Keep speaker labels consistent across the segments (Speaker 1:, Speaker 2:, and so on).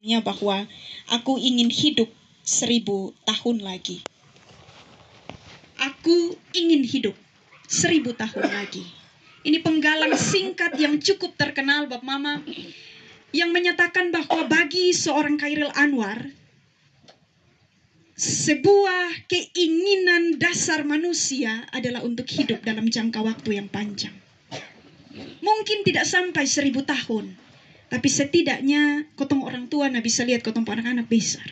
Speaker 1: bahwa aku ingin hidup 1000 tahun lagi. Aku ingin hidup 1000 tahun lagi. Ini penggalan singkat yang cukup terkenal Bapak Mama, yang menyatakan bahwa bagi seorang Chairil Anwar, sebuah keinginan dasar manusia adalah untuk hidup dalam jangka waktu yang panjang. Mungkin tidak sampai 1000 tahun, tapi setidaknya kotong orang tua bisa lihat kotong anak-anak besar.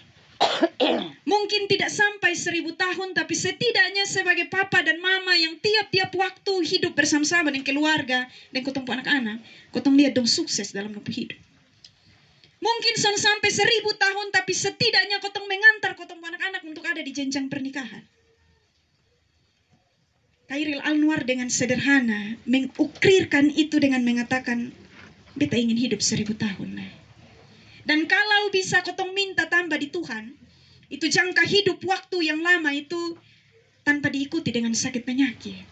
Speaker 1: Mungkin tidak sampai 1000 tahun, tapi setidaknya sebagai papa dan mama yang tiap-tiap waktu hidup bersama-sama dengan keluarga dan kotong anak-anak, kotong lihat dong sukses dalam hidup. Mungkin sampai 1000 tahun, tapi setidaknya kotong mengantar kotong anak-anak untuk ada di jenjang pernikahan. Chairil Anwar dengan sederhana mengukrirkan itu dengan mengatakan, beta ingin hidup 1000 tahun. Dan kalau bisa kotong minta tambah di Tuhan, itu jangka hidup waktu yang lama itu tanpa diikuti dengan sakit penyakit,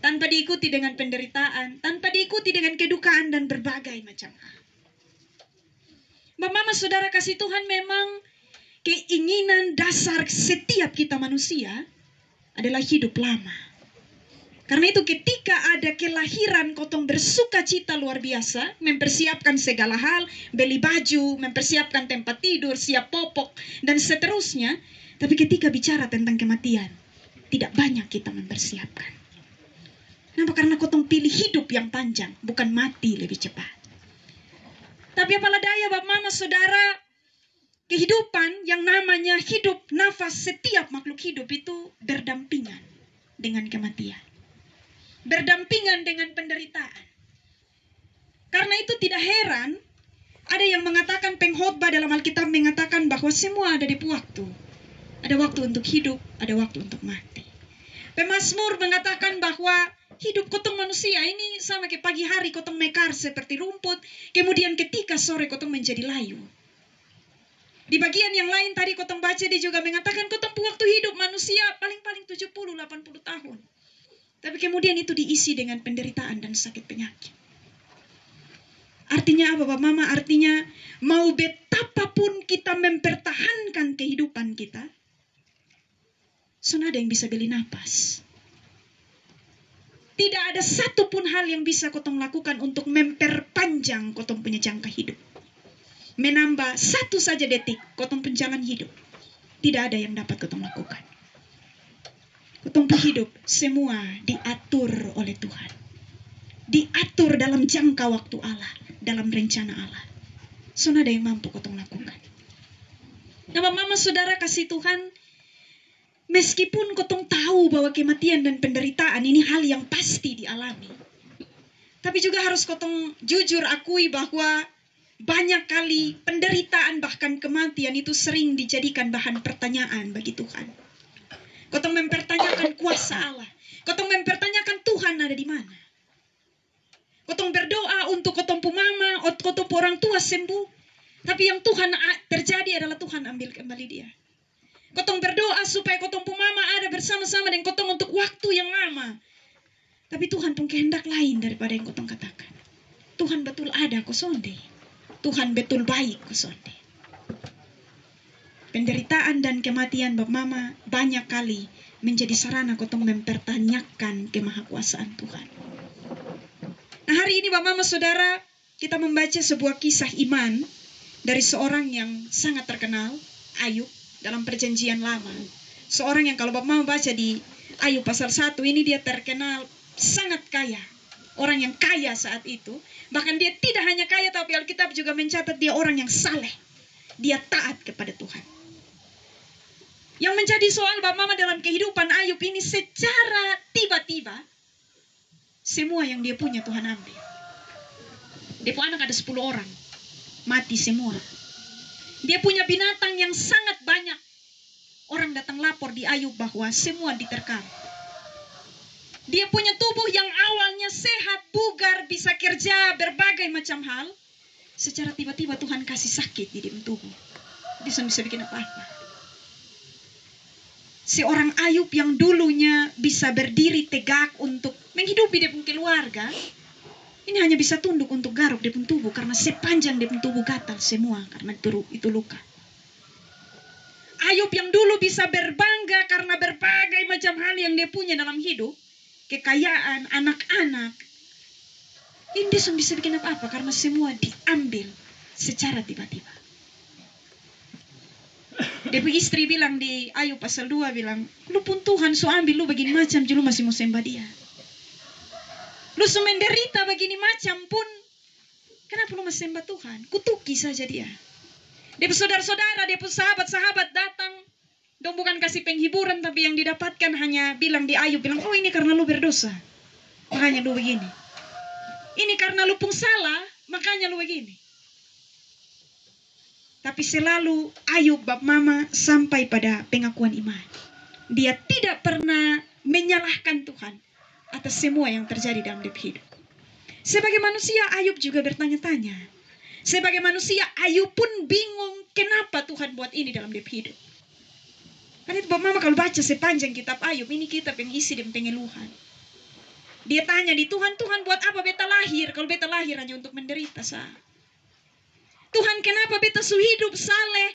Speaker 1: tanpa diikuti dengan penderitaan, tanpa diikuti dengan kedukaan dan berbagai macam hal. Bapak Mama Saudara kasih Tuhan, memang keinginan dasar setiap kita manusia adalah hidup lama. Karena itu ketika ada kelahiran, kotong bersuka cita luar biasa, mempersiapkan segala hal, beli baju, mempersiapkan tempat tidur, siap popok, dan seterusnya. Tapi ketika bicara tentang kematian, tidak banyak kita mempersiapkan. Kenapa? Karena kotong pilih hidup yang panjang, bukan mati lebih cepat. Tapi apalah daya Bapak Mama Saudara, kehidupan yang namanya hidup nafas setiap makhluk hidup itu berdampingan dengan kematian, berdampingan dengan penderitaan. Karena itu tidak heran ada yang mengatakan, pengkhotbah dalam Alkitab mengatakan bahwa semua ada di waktu. Ada waktu untuk hidup, ada waktu untuk mati. Pemazmur mengatakan bahwa hidup kotong manusia ini sama kayak pagi hari kotong mekar seperti rumput, kemudian ketika sore kotong menjadi layu. Di bagian yang lain tadi kotong baca dia juga mengatakan kotong waktu hidup manusia paling-paling 70-80 tahun. Tapi kemudian itu diisi dengan penderitaan dan sakit penyakit. Artinya apa Bapak Mama? Artinya mau betapapun kita mempertahankan kehidupan kita, sudah ada yang bisa beli napas. Tidak ada satupun hal yang bisa kotong lakukan untuk memperpanjang kotong punya jangka hidup. Menambah satu saja detik kotong penjangan hidup. Tidak ada yang dapat kotong lakukan. Kotong hidup semua diatur oleh Tuhan. Diatur dalam jangka waktu Allah, dalam rencana Allah. Sudah ada yang mampu kotong lakukan. Nah, Mama Saudara kasih Tuhan, meskipun kotong tahu bahwa kematian dan penderitaan ini hal yang pasti dialami, tapi juga harus kotong jujur akui bahwa banyak kali penderitaan bahkan kematian itu sering dijadikan bahan pertanyaan bagi Tuhan. Kotong mempertanyakan kuasa Allah. Kotong mempertanyakan Tuhan ada di mana. Kotong berdoa untuk kotong mama, kotong orang tua sembuh. Tapi yang Tuhan terjadi adalah Tuhan ambil kembali dia. Kotong berdoa supaya kotong mama ada bersama-sama dengan kotong untuk waktu yang lama. Tapi Tuhan pun kehendak lain daripada yang kotong katakan. Tuhan betul ada kosonde. Tuhan betul baik kosonde. Penderitaan dan kematian Bapak Mama banyak kali menjadi sarana kotong mempertanyakan kemahakuasaan Tuhan. Nah, hari ini Bapak Mama Saudara, kita membaca sebuah kisah iman dari seorang yang sangat terkenal, Ayub, dalam perjanjian lama. Seorang yang kalau Bapak Mama baca di Ayub pasal 1 ini, dia terkenal sangat kaya. Orang yang kaya saat itu. Bahkan dia tidak hanya kaya, tapi Alkitab juga mencatat dia orang yang saleh. Dia taat kepada Tuhan. Yang menjadi soal Bapak Mama dalam kehidupan Ayub ini, secara tiba-tiba semua yang dia punya Tuhan ambil. Dia punya anak ada 10 orang, mati semua. Dia punya binatang yang sangat banyak. Orang datang lapor di Ayub bahwa semua diterkam. Dia punya tubuh yang awalnya sehat, bugar, bisa kerja berbagai macam hal. Secara tiba-tiba Tuhan kasih sakit di dalam tubuh. Dia bisa bikin apa-apa. Seorang Ayub yang dulunya bisa berdiri tegak untuk menghidupi dia punya keluarga, Ini hanya bisa tunduk untuk garuk dia pun tubuh, karena sepanjang dia pun tubuh gatal semua karena itu luka. Ayub yang dulu bisa berbangga karena berbagai macam hal yang dia punya dalam hidup, kekayaan, anak-anak, ini dia bisa bikin apa-apa karena semua diambil secara tiba-tiba. Dia istri bilang di Ayub pasal 2 bilang, lu pun Tuhan so ambil lu begini macam, lu masih mau sembah dia. Lu so menderita begini macam pun, kenapa lu masih sembah Tuhan? Kutuki saja dia. Dia saudara-saudara, dia sahabat-sahabat datang, dong bukan kasih penghiburan, tapi yang didapatkan hanya bilang di Ayub, bilang, oh ini karena lu berdosa, makanya lu begini. Ini karena lu pun salah, makanya lu begini. Tapi selalu Ayub bab mama sampai pada pengakuan iman. Dia tidak pernah menyalahkan Tuhan atas semua yang terjadi dalam hidup. Sebagai manusia Ayub juga bertanya-tanya. Sebagai manusia Ayub pun bingung kenapa Tuhan buat ini dalam hidup. Kan itu bab mama kalau baca sepanjang kitab Ayub, ini kitab yang isi dengan pengeluhan. Dia tanya di Tuhan, Tuhan buat apa beta lahir? Kalau beta lahir hanya untuk menderita sah. Tuhan kenapa beta hidup saleh?